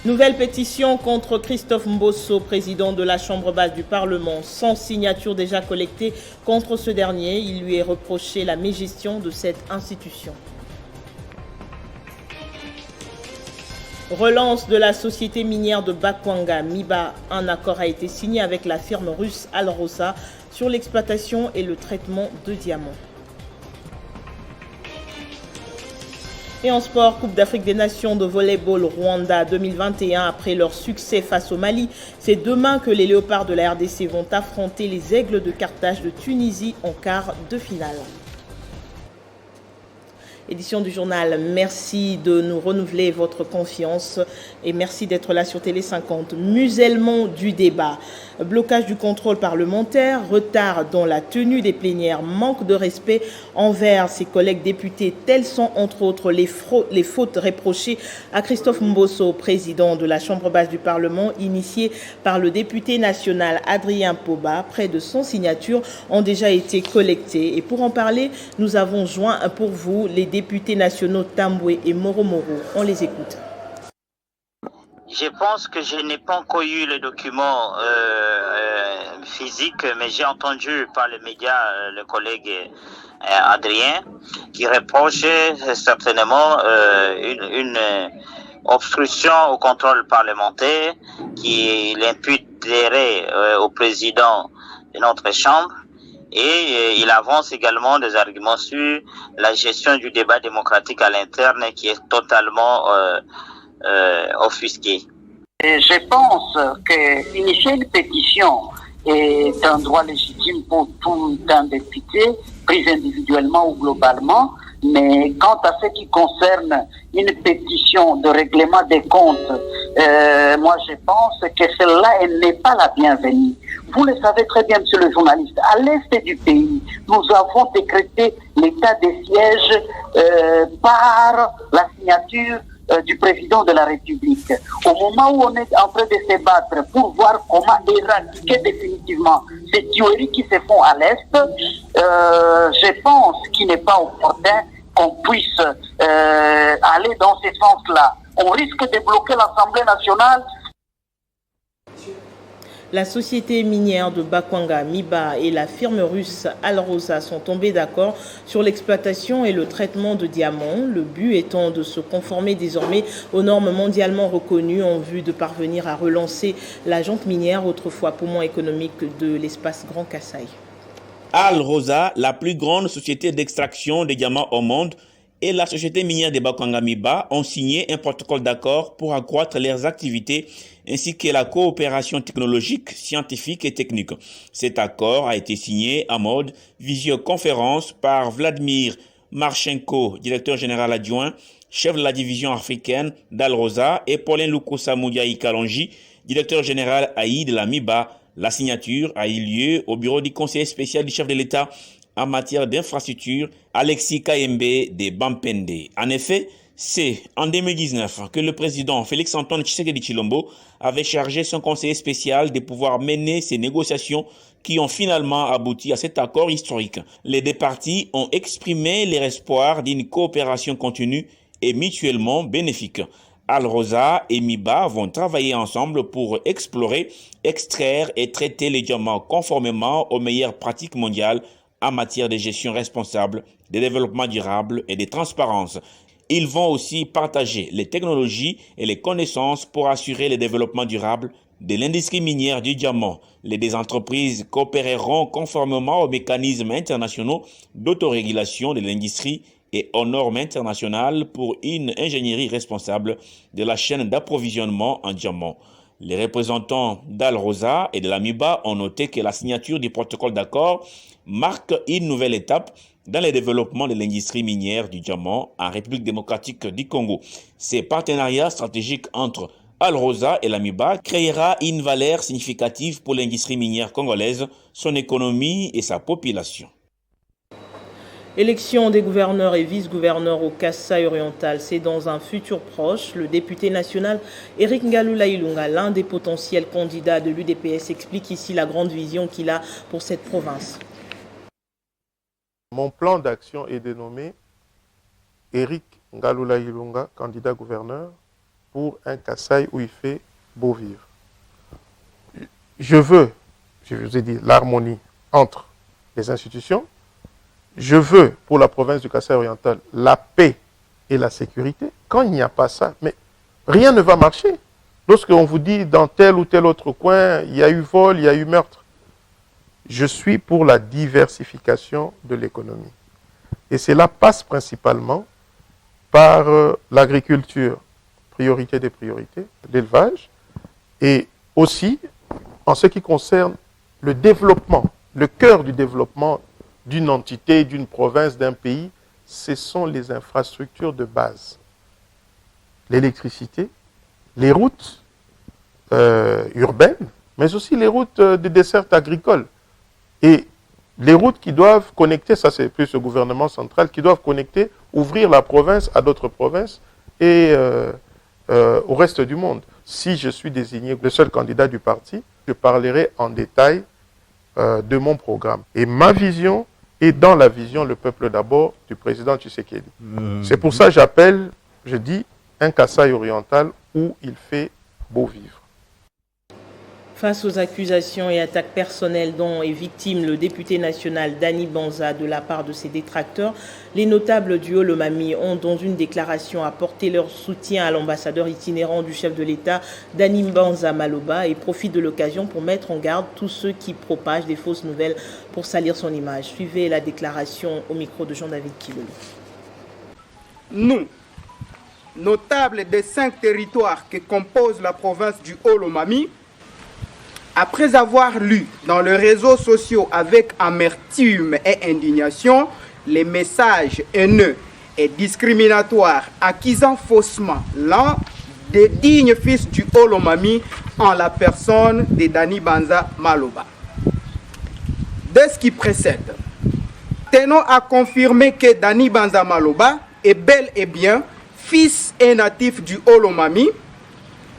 Nouvelle pétition contre Christophe Mbosso, président de la Chambre basse du Parlement. 100 signatures déjà collectées contre ce dernier. Il lui est reproché la mégestion de cette institution. Relance de la société minière de Bakwanga, Miba. Un accord a été signé avec la firme russe Alrosa sur l'exploitation et le traitement de diamants. Et en sport, Coupe d'Afrique des Nations de volleyball Rwanda 2021, après leur succès face au Mali, c'est demain que les Léopards de la RDC vont affronter les Aigles de Carthage de Tunisie en quart de finale. Édition du journal, merci de nous renouveler votre confiance et merci d'être là sur Télé 50. Musellement du débat, blocage du contrôle parlementaire, retard dans la tenue des plénières, manque de respect envers ses collègues députés. Telles sont entre autres les fautes reprochées à Christophe Mbosso, président de la Chambre basse du Parlement, initié par le député national Adrien Poba. Près de 100 signatures ont déjà été collectées. Et pour en parler, nous avons joint pour vous les députés nationaux Tamboué et Moro Moro. On les écoute. Je pense que je n'ai pas encore eu le document physique, mais j'ai entendu par les médias le collègue Adrien qui reproche certainement une obstruction au contrôle parlementaire qui l'imputerait au président de notre Chambre. Et il avance également des arguments sur la gestion du débat démocratique à l'interne qui est totalement offusqué. Et je pense que initier une pétition est un droit légitime pour tout un député, pris individuellement ou globalement, mais quant à ce qui concerne une pétition de règlement des comptes, moi je pense que celle-là, elle n'est pas la bienvenue. Vous le savez très bien, monsieur le journaliste, à l'est du pays, nous avons décrété l'état des sièges par la signature du président de la République. Au moment où on est en train de se battre pour voir comment éradiquer définitivement ces tueries qui se font à l'Est, je pense qu'il n'est pas opportun qu'on puisse aller dans ce sens-là. On risque de bloquer l'Assemblée nationale. La société minière de Bakwanga, Miba, et la firme russe Alrosa sont tombés d'accord sur l'exploitation et le traitement de diamants, le but étant de se conformer désormais aux normes mondialement reconnues en vue de parvenir à relancer la junte minière, autrefois poumon économique de l'espace Grand Kasaï. Alrosa, la plus grande société d'extraction des diamants au monde, et la société minière de Bakwanga Miba ont signé un protocole d'accord pour accroître leurs activités ainsi que la coopération technologique, scientifique et technique. Cet accord a été signé en mode visioconférence par Vladimir Marchenko, directeur général adjoint, chef de la division africaine d'Alrosa, et Paulin Lukusa Moudiaï Kalonji, directeur général AI de la Miba. La signature a eu lieu au bureau du conseiller spécial du chef de l'État en matière d'infrastructure, Alexis Kayembe de Bampende. En effet, c'est en 2019 que le président Félix-Antoine Tshisekedi Tshilombo avait chargé son conseiller spécial de pouvoir mener ces négociations qui ont finalement abouti à cet accord historique. Les deux parties ont exprimé leur espoir d'une coopération continue et mutuellement bénéfique. Alrosa et Miba vont travailler ensemble pour explorer, extraire et traiter les diamants conformément aux meilleures pratiques mondiales en matière de gestion responsable, de développement durable et de transparence. Ils vont aussi partager les technologies et les connaissances pour assurer le développement durable de l'industrie minière du diamant. Les deux entreprises coopéreront conformément aux mécanismes internationaux d'autorégulation de l'industrie et aux normes internationales pour une ingénierie responsable de la chaîne d'approvisionnement en diamants. Les représentants d'Alrosa et de la Miba ont noté que la signature du protocole d'accord marque une nouvelle étape dans le développement de l'industrie minière du diamant en République démocratique du Congo. Ces partenariats stratégiques entre Alrosa et la Miba créera une valeur significative pour l'industrie minière congolaise, son économie et sa population. Élection des gouverneurs et vice-gouverneurs au Kasaï oriental, c'est dans un futur proche. Le député national Eric Ngalula Ilunga, l'un des potentiels candidats de l'UDPS, explique ici la grande vision qu'il a pour cette province. Mon plan d'action est dénommé Eric Ngalula Ilunga, candidat gouverneur, pour un Kasaï où il fait beau vivre. Je vous ai dit, l'harmonie entre les institutions. Je veux, pour la province du Kasaï oriental, la paix et la sécurité. Quand il n'y a pas ça, mais rien ne va marcher. Lorsqu'on vous dit dans tel ou tel autre coin, il y a eu vol, il y a eu meurtre. Je suis pour la diversification de l'économie. Et cela passe principalement par l'agriculture, priorité des priorités, l'élevage, et aussi en ce qui concerne le développement, le cœur du développement d'une entité, d'une province, d'un pays, ce sont les infrastructures de base. L'électricité, les routes urbaines, mais aussi les routes de dessert agricole. Et les routes qui doivent connecter, ça c'est plus le gouvernement central, qui doivent connecter, ouvrir la province à d'autres provinces et au reste du monde. Si je suis désigné le seul candidat du parti, je parlerai en détail de mon programme. Et ma vision est dans la vision Le Peuple d'abord du président Tshisekedi. C'est pour ça que j'appelle, je dis, un Kasaï oriental où il fait beau vivre. Face aux accusations et attaques personnelles dont est victime le député national Dani Banza de la part de ses détracteurs, les notables du Haut-Lomami ont, dans une déclaration, apporté leur soutien à l'ambassadeur itinérant du chef de l'État, Dani Banza Maloba, et profitent de l'occasion pour mettre en garde tous ceux qui propagent des fausses nouvelles pour salir son image. Suivez la déclaration au micro de Jean-David Kilolo. Nous, notables des 5 territoires qui composent la province du Haut-Lomami, après avoir lu dans les réseaux sociaux avec amertume et indignation les messages haineux et discriminatoires accusant faussement l'un des dignes fils du Haut-Lomami en la personne de Dani Banza Maloba. Dès ce qui précède, tenons à confirmer que Dani Banza Maloba est bel et bien fils et natif du Haut-Lomami,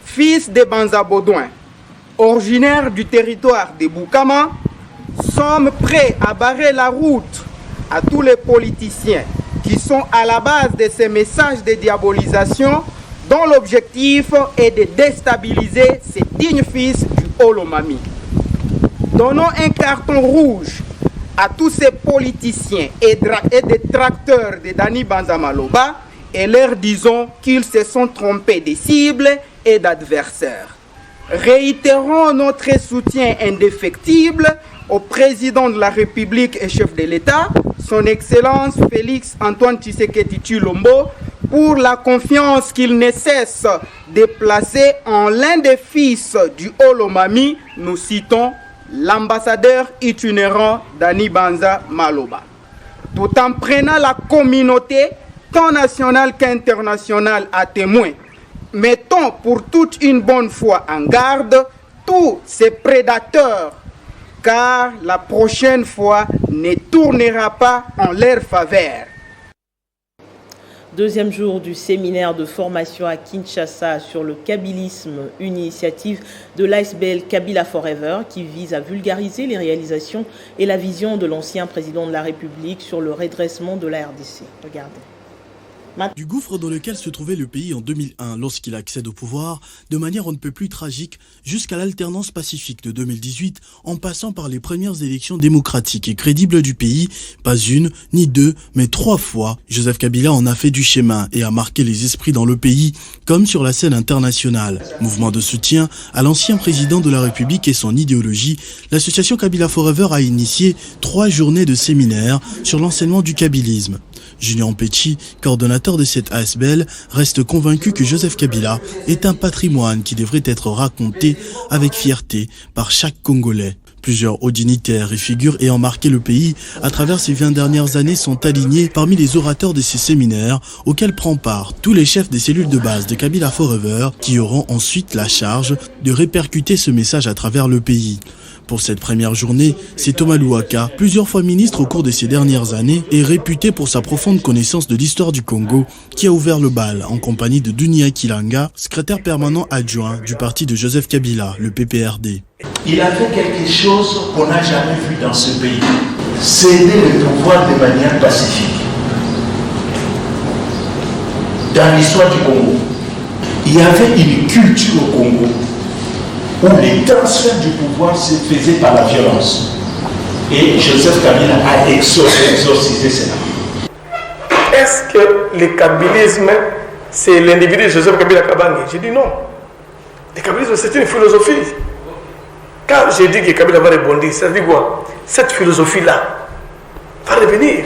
fils de Banza Baudouin, originaire du territoire de Boukama. Sommes prêts à barrer la route à tous les politiciens qui sont à la base de ces messages de diabolisation dont l'objectif est de déstabiliser ces dignes fils du Haut-Lomami. Donnons un carton rouge à tous ces politiciens et détracteurs de Dani Banza Maloba et leur disons qu'ils se sont trompés de cibles et d'adversaires. Réitérons notre soutien indéfectible au président de la République et chef de l'État, son Excellence Félix Antoine Tshisekedi Tshilombo, pour la confiance qu'il ne cesse de placer en l'un des fils du Haut-Lomami, nous citons l'ambassadeur itinérant Dani Banza Maloba. Tout en prenant la communauté, tant nationale qu'internationale, à témoin, mettons pour toute une bonne fois en garde tous ces prédateurs, car la prochaine fois ne tournera pas en leur faveur. Deuxième jour du séminaire de formation à Kinshasa sur le kabylisme, une initiative de l'ASBL Kabila Forever qui vise à vulgariser les réalisations et la vision de l'ancien président de la République sur le redressement de la RDC. Regardez. Du gouffre dans lequel se trouvait le pays en 2001 lorsqu'il accède au pouvoir, de manière on ne peut plus tragique, jusqu'à l'alternance pacifique de 2018, en passant par les premières élections démocratiques et crédibles du pays, pas une, ni deux, mais 3 fois, Joseph Kabila en a fait du chemin et a marqué les esprits dans le pays, comme sur la scène internationale. Mouvement de soutien à l'ancien président de la République et son idéologie, l'association Kabila Forever a initié 3 journées de séminaire sur l'enseignement du kabylisme. Julien Petit, coordonnateur de cette ASBL, reste convaincu que Joseph Kabila est un patrimoine qui devrait être raconté avec fierté par chaque Congolais. Plusieurs hauts dignitaires et figures ayant marqué le pays à travers ces 20 dernières années sont alignés parmi les orateurs de ces séminaires auxquels prend part tous les chefs des cellules de base de Kabila Forever qui auront ensuite la charge de répercuter ce message à travers le pays. Pour cette première journée, c'est Thomas Louaka, plusieurs fois ministre au cours de ces dernières années et réputé pour sa profonde connaissance de l'histoire du Congo, qui a ouvert le bal en compagnie de Dunia Kilanga, secrétaire permanent adjoint du parti de Joseph Kabila, le PPRD. Il a fait quelque chose qu'on n'a jamais vu dans ce pays, céder le pouvoir de manière pacifique. Dans l'histoire du Congo, il y avait une culture au Congo où les transferts du pouvoir se faisaient par la violence. Et Joseph Kabila a exorcisé cela. Est-ce que le kabylisme, c'est l'individu Joseph Kabila Kabange? J'ai dit non. Le kabylisme, c'est une philosophie. Quand j'ai dit que Kabila va rebondir, ça veut dire quoi? Cette philosophie-là va revenir.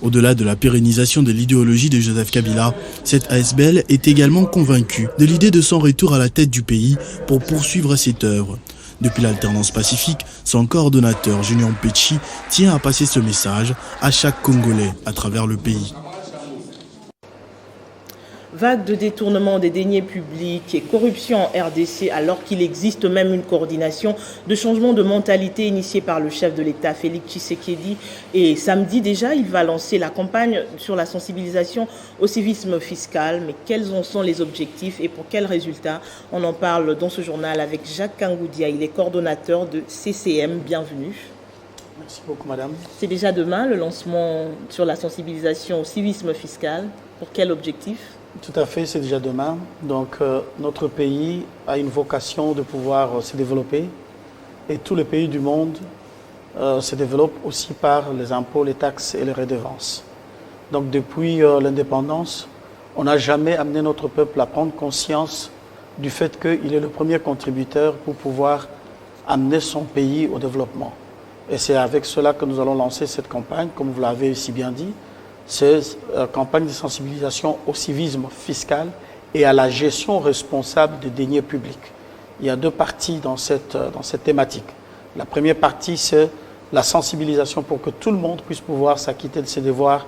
Au-delà de la pérennisation de l'idéologie de Joseph Kabila, cette ASBL est également convaincue de l'idée de son retour à la tête du pays pour poursuivre cette œuvre. Depuis l'alternance pacifique, son coordonnateur Junior Mpechi tient à passer ce message à chaque Congolais à travers le pays. Vague de détournement des deniers publics et corruption en RDC alors qu'il existe même une coordination de changement de mentalité initiée par le chef de l'État Félix Tshisekedi. Et samedi déjà, il va lancer la campagne sur la sensibilisation au civisme fiscal. Mais quels en sont les objectifs et pour quels résultats? On en parle dans ce journal avec Jacques Kangoudia. Il est coordonnateur de CCM. Bienvenue. Merci beaucoup, madame. C'est déjà demain le lancement sur la sensibilisation au civisme fiscal. Pour quel objectif? Tout à fait, c'est déjà demain. Donc, notre pays a une vocation de pouvoir se développer et tous les pays du monde se développent aussi par les impôts, les taxes et les redevances. Donc, depuis l'indépendance, on n'a jamais amené notre peuple à prendre conscience du fait qu'il est le premier contributeur pour pouvoir amener son pays au développement. Et c'est avec cela que nous allons lancer cette campagne, comme vous l'avez si bien dit. C'est une campagne de sensibilisation au civisme fiscal et à la gestion responsable des deniers publics. Il y a deux parties dans cette thématique. La première partie, c'est la sensibilisation pour que tout le monde puisse pouvoir s'acquitter de ses devoirs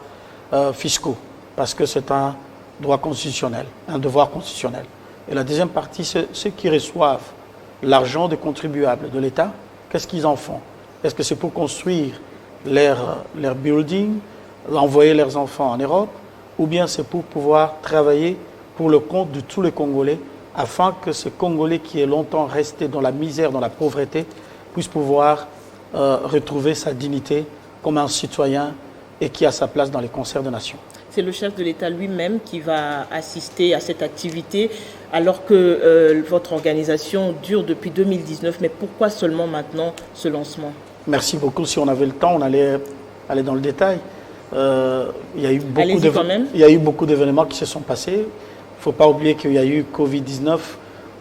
fiscaux, parce que c'est un droit constitutionnel, un devoir constitutionnel. Et la deuxième partie, c'est ceux qui reçoivent l'argent des contribuables de l'État, qu'est-ce qu'ils en font? Est-ce que c'est pour construire leur building, envoyer leurs enfants en Europe, ou bien c'est pour pouvoir travailler pour le compte de tous les Congolais, afin que ce Congolais qui est longtemps resté dans la misère, dans la pauvreté, puisse pouvoir retrouver sa dignité comme un citoyen et qui a sa place dans les concerts de nations. C'est le chef de l'État lui-même qui va assister à cette activité, alors que votre organisation dure depuis 2019. Mais pourquoi seulement maintenant ce lancement? Merci beaucoup. Si on avait le temps, on allait aller dans le détail. Il y a eu beaucoup d'événements qui se sont passés. Il ne faut pas oublier qu'il y a eu Covid-19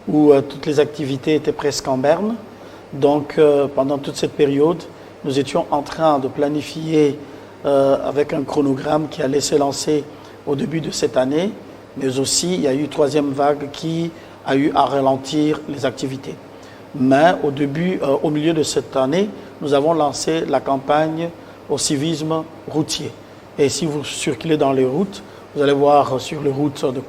où toutes les activités étaient presque en berne. Donc pendant toute cette période, nous étions en train de planifier avec un chronogramme qui allait se lancer au début de cette année, mais aussi il y a eu une troisième vague qui a eu à ralentir les activités. Mais au milieu de cette année, nous avons lancé la campagne au civisme routier. Et si vous circulez dans les routes, vous allez voir sur les routes de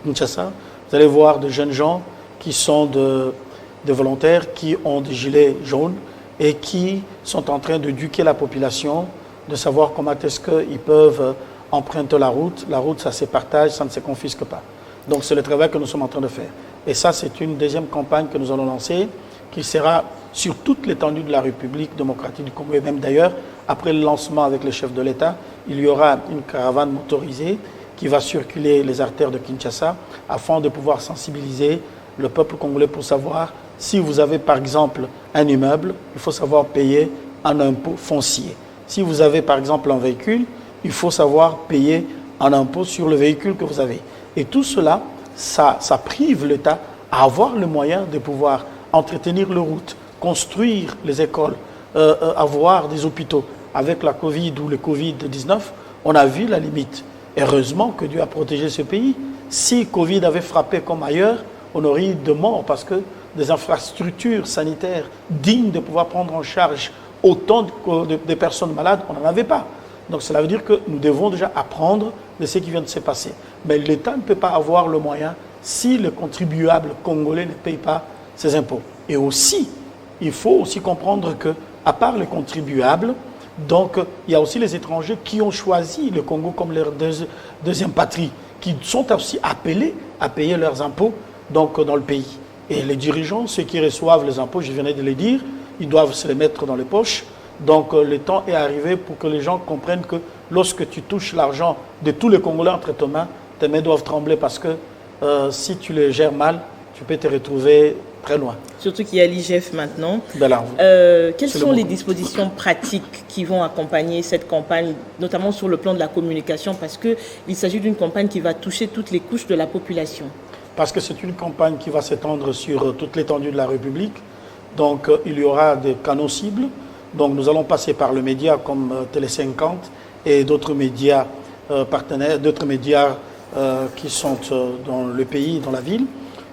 Kinshasa, vous allez voir de jeunes gens qui sont des volontaires, qui ont des gilets jaunes et qui sont en train d'éduquer la population, de savoir comment est-ce qu'ils peuvent emprunter la route. La route, ça se partage, ça ne se confisque pas. Donc c'est le travail que nous sommes en train de faire. Et ça, c'est une deuxième campagne que nous allons lancer, qui sera sur toute l'étendue de la République démocratique du Congo, et même d'ailleurs, après le lancement avec le chef de l'État, il y aura une caravane motorisée qui va circuler les artères de Kinshasa afin de pouvoir sensibiliser le peuple congolais pour savoir si vous avez par exemple un immeuble, il faut savoir payer un impôt foncier. Si vous avez par exemple un véhicule, il faut savoir payer un impôt sur le véhicule que vous avez. Et tout cela, ça prive l'État à avoir le moyen de pouvoir entretenir les routes, construire les écoles, avoir des hôpitaux. Avec la Covid ou le Covid-19, on a vu la limite. Heureusement que Dieu a protégé ce pays. Si Covid avait frappé comme ailleurs, on aurait eu de morts parce que des infrastructures sanitaires dignes de pouvoir prendre en charge autant de personnes malades, on n'en avait pas. Donc cela veut dire que nous devons déjà apprendre de ce qui vient de se passer. Mais l'État ne peut pas avoir le moyen si le contribuable congolais ne paye pas ses impôts. Et aussi, il faut aussi comprendre que, à part les contribuables, donc il y a aussi les étrangers qui ont choisi le Congo comme leur deuxième patrie, qui sont aussi appelés à payer leurs impôts donc, dans le pays. Et les dirigeants, ceux qui reçoivent les impôts, je venais de le dire, ils doivent se les mettre dans les poches. Donc le temps est arrivé pour que les gens comprennent que lorsque tu touches l'argent de tous les Congolais entre tes mains doivent trembler parce que si tu les gères mal, tu peux te retrouver très loin. Surtout qu'il y a l'IGF maintenant. Quelles sont les dispositions pratiques qui vont accompagner cette campagne, notamment sur le plan de la communication, parce qu'il s'agit d'une campagne qui va toucher toutes les couches de la population? Parce que c'est une campagne qui va s'étendre sur toute l'étendue de la République. Donc, il y aura des canaux cibles. Donc, nous allons passer par le média comme Télé 50 et d'autres médias partenaires, d'autres médias qui sont dans le pays, dans la ville.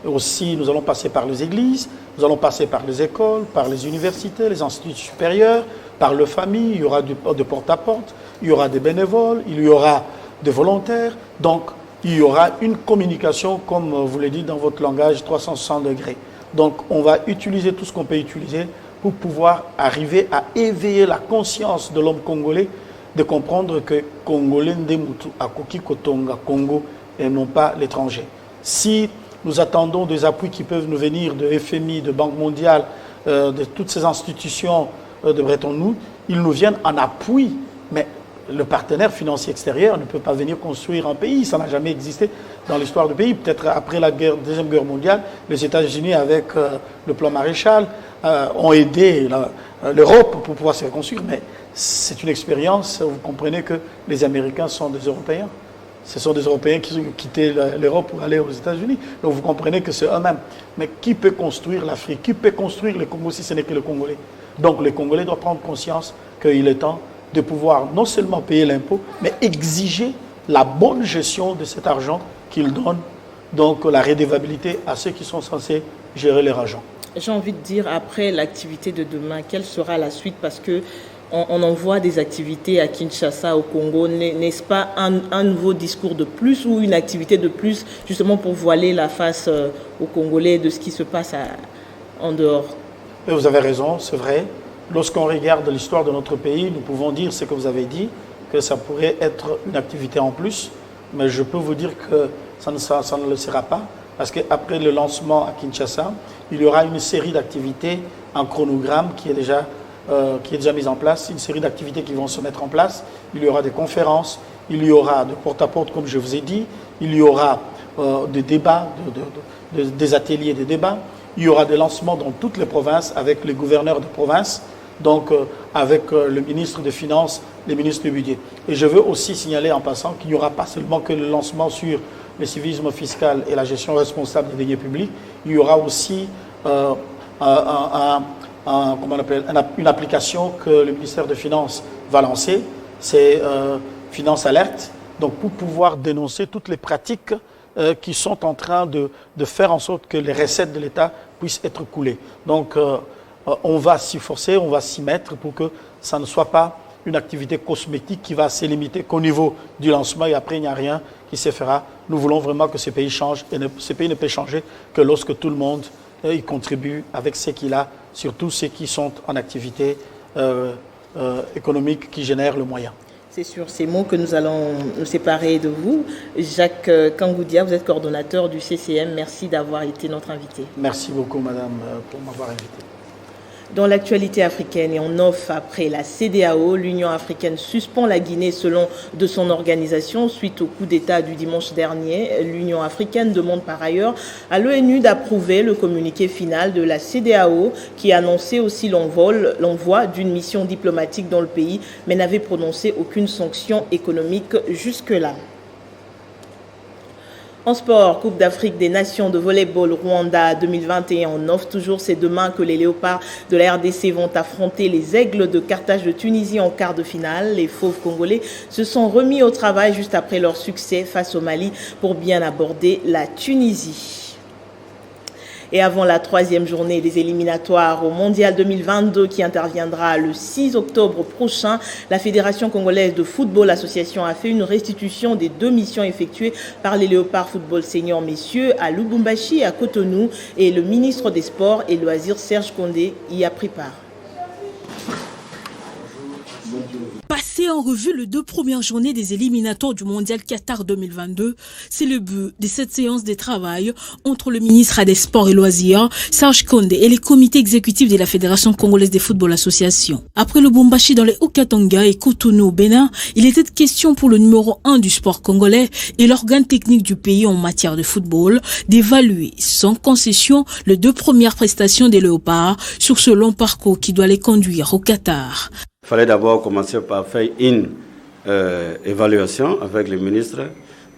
Et aussi, nous allons passer par les églises, nous allons passer par les écoles, par les universités, les instituts supérieurs, par les familles. Il y aura de porte-à-porte, il y aura des bénévoles, il y aura des volontaires. Donc, il y aura une communication, comme vous l'avez dit dans votre langage, 360 degrés. Donc, on va utiliser tout ce qu'on peut utiliser pour pouvoir arriver à éveiller la conscience de l'homme congolais, de comprendre que Congolais Ndemutu Akoki Kotonga Congo et non pas l'étranger. Si nous attendons des appuis qui peuvent nous venir de FMI, de Banque mondiale, de toutes ces institutions de Bretton Woods, ils nous viennent en appui, mais le partenaire financier extérieur ne peut pas venir construire un pays. Ça n'a jamais existé dans l'histoire du pays. Peut-être après la Deuxième Guerre mondiale, les États-Unis, avec le plan Maréchal, ont aidé l'Europe pour pouvoir se reconstruire. Mais c'est une expérience, vous comprenez que les Américains sont des Européens. Ce sont des Européens qui ont quitté l'Europe pour aller aux États-Unis. Donc vous comprenez que c'est eux-mêmes. Mais qui peut construire l'Afrique? Qui peut construire le Congo si ce n'est que le Congolais? Donc les Congolais doivent prendre conscience qu'il est temps de pouvoir non seulement payer l'impôt, mais exiger la bonne gestion de cet argent qu'ils donnent, donc la redevabilité à ceux qui sont censés gérer leur argent. J'ai envie de dire, après l'activité de demain, quelle sera la suite? Parce que on envoie des activités à Kinshasa, au Congo. N'est-ce pas un nouveau discours de plus ou une activité de plus, justement pour voiler la face aux Congolais de ce qui se passe en dehors? Et vous avez raison, c'est vrai. Lorsqu'on regarde l'histoire de notre pays, nous pouvons dire ce que vous avez dit, que ça pourrait être une activité en plus, mais je peux vous dire que ça ne le sera pas, parce qu'après le lancement à Kinshasa, il y aura une série d'activités, un chronogramme qui est déjà mise en place, une série d'activités qui vont se mettre en place. Il y aura des conférences, il y aura de porte-à-porte, comme je vous ai dit, il y aura des débats, des ateliers de débats, il y aura des lancements dans toutes les provinces avec les gouverneurs de province, donc avec le ministre des Finances, les ministres du Budget. Et je veux aussi signaler en passant qu'il n'y aura pas seulement que le lancement sur le civisme fiscal et la gestion responsable des deniers publics, il y aura aussi une application que le ministère des Finances va lancer, c'est Finance Alerte, donc pour pouvoir dénoncer toutes les pratiques qui sont en train de faire en sorte que les recettes de l'État puissent être coulées. Donc on va s'y forcer, on va s'y mettre pour que ça ne soit pas une activité cosmétique qui va se limiter qu'au niveau du lancement et après il n'y a rien qui se fera. Nous voulons vraiment que ce pays change et ce pays ne peut changer que lorsque tout le monde y contribue avec ce qu'il a, surtout ceux qui sont en activité économique qui génèrent le moyen. C'est sur ces mots que nous allons nous séparer de vous. Jacques Kangoudia, vous êtes coordonnateur du CCM. Merci d'avoir été notre invité. Merci beaucoup, madame, pour m'avoir invité. Dans l'actualité africaine et en off après la CEDEAO, l'Union africaine suspend la Guinée selon de son organisation suite au coup d'État du dimanche dernier. L'Union africaine demande par ailleurs à l'ONU d'approuver le communiqué final de la CEDEAO qui annonçait aussi l'envoi d'une mission diplomatique dans le pays mais n'avait prononcé aucune sanction économique jusque-là. En sport, Coupe d'Afrique des Nations de volleyball Rwanda 2021 en off. Toujours, c'est demain que les léopards de la RDC vont affronter les aigles de Carthage de Tunisie en quart de finale. Les fauves congolais se sont remis au travail juste après leur succès face au Mali pour bien aborder la Tunisie. Et avant la troisième journée des éliminatoires au Mondial 2022 qui interviendra le 6 octobre prochain, la Fédération congolaise de football association a fait une restitution des 2 missions effectuées par les Léopards Football Senior messieurs à Lubumbashi et à Cotonou et le ministre des Sports et Loisirs Serge Condé y a pris part. passer en revue les 2 premières journées des éliminatoires du Mondial Qatar 2022. C'est le but de cette séance de travail entre le ministre des Sports et Loisirs, Serge Condé, et les comités exécutifs de la Fédération congolaise de football association. Après le Lubumbashi dans les Haut-Katanga et Cotonou au Bénin, il était question pour le numéro 1 du sport congolais et l'organe technique du pays en matière de football d'évaluer sans concession les 2 premières prestations des Léopards sur ce long parcours qui doit les conduire au Qatar. Il fallait d'abord commencer par faire une évaluation avec le ministre,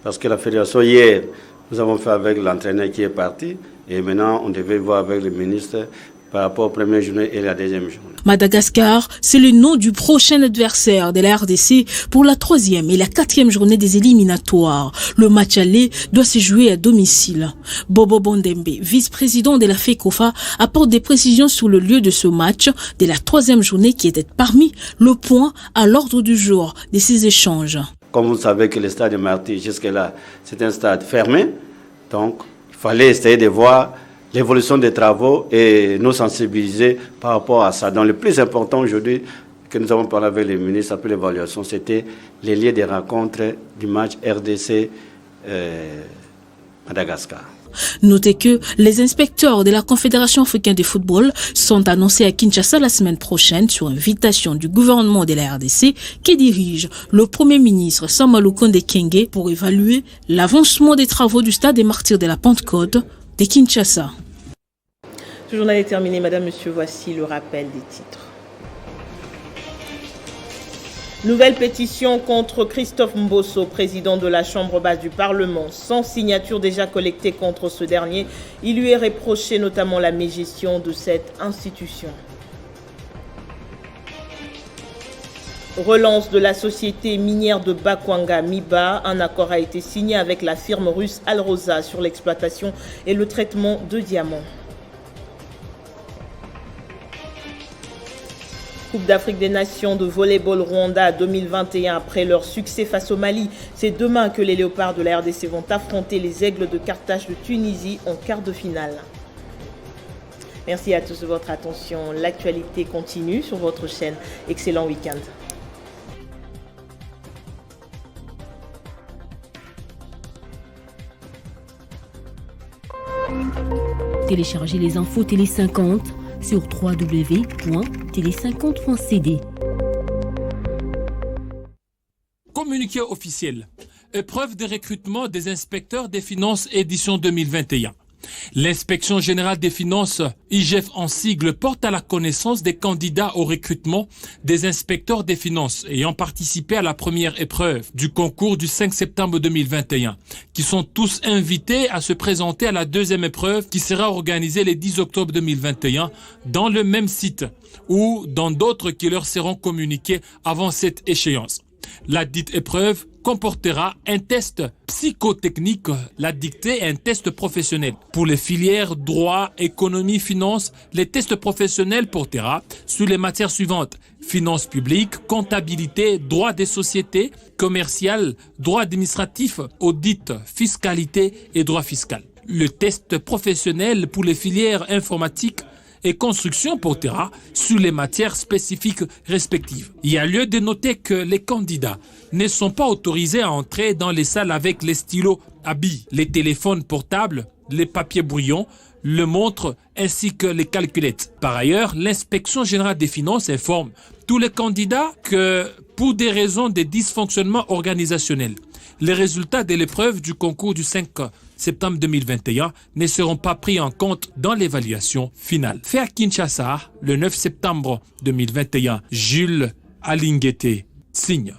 parce que la fédération, hier, nous avons fait avec l'entraîneur qui est parti, et maintenant on devait voir avec le ministre par rapport aux premières journées et la deuxième journée. Madagascar, c'est le nom du prochain adversaire de la RDC pour la 3e et la 4e journée des éliminatoires. Le match aller doit se jouer à domicile. Bobo Bondembe, vice-président de la FECOFA, apporte des précisions sur le lieu de ce match de la 3e journée qui était parmi le point à l'ordre du jour de ces échanges. Comme vous savez que le stade de Marty, jusque-là, c'est un stade fermé, donc il fallait essayer de voir l'évolution des travaux et nous sensibiliser par rapport à ça. Donc le plus important aujourd'hui que nous avons parlé avec les ministres après l'évaluation, c'était les lieux de rencontre du match RDC-Madagascar. Notez que les inspecteurs de la Confédération africaine de football sont annoncés à Kinshasa la semaine prochaine sur invitation du gouvernement de la RDC qui dirige le Premier ministre Sama Lukonde Kyenge pour évaluer l'avancement des travaux du stade des Martyrs de la Pentecôte de Kinshasa. Ce journal est terminé, madame, monsieur, voici le rappel des titres. Nouvelle pétition contre Christophe Mbosso, président de la Chambre basse du Parlement. Sans signature déjà collectée contre ce dernier, il lui est reproché notamment la mégestion de cette institution. Relance de la société minière de Bakwanga Miba. Un accord a été signé avec la firme russe Alrosa sur l'exploitation et le traitement de diamants. Coupe d'Afrique des Nations de volleyball Rwanda 2021 après leur succès face au Mali. C'est demain que les Léopards de la RDC vont affronter les Aigles de Carthage de Tunisie en quart de finale. Merci à tous de votre attention. L'actualité continue sur votre chaîne. Excellent week-end. Téléchargez les infos Télé 50 sur www.tele50.cd. Communiqué officiel. Épreuve de recrutement des inspecteurs des finances édition 2021. L'inspection générale des finances, IGF en sigle, porte à la connaissance des candidats au recrutement des inspecteurs des finances ayant participé à la première épreuve du concours du 5 septembre 2021, qui sont tous invités à se présenter à la deuxième épreuve qui sera organisée le 10 octobre 2021 dans le même site ou dans d'autres qui leur seront communiqués avant cette échéance. La dite épreuve comportera un test psychotechnique, la dictée et un test professionnel. Pour les filières droit, économie, finance, les tests professionnels portera sur les matières suivantes: finances publiques, comptabilité, droit des sociétés, commercial, droit administratif, audit, fiscalité et droit fiscal. Le test professionnel pour les filières informatique et construction portera sur les matières spécifiques respectives. Il y a lieu de noter que les candidats ne sont pas autorisés à entrer dans les salles avec les stylos à billes, les téléphones portables, les papiers brouillons, le montre ainsi que les calculettes. Par ailleurs, l'inspection générale des finances informe tous les candidats que pour des raisons de dysfonctionnement organisationnel, les résultats de l'épreuve du concours du 5 septembre 2021 ne seront pas pris en compte dans l'évaluation finale. Fait à Kinshasa, le 9 septembre 2021, Jules Alinguete signe.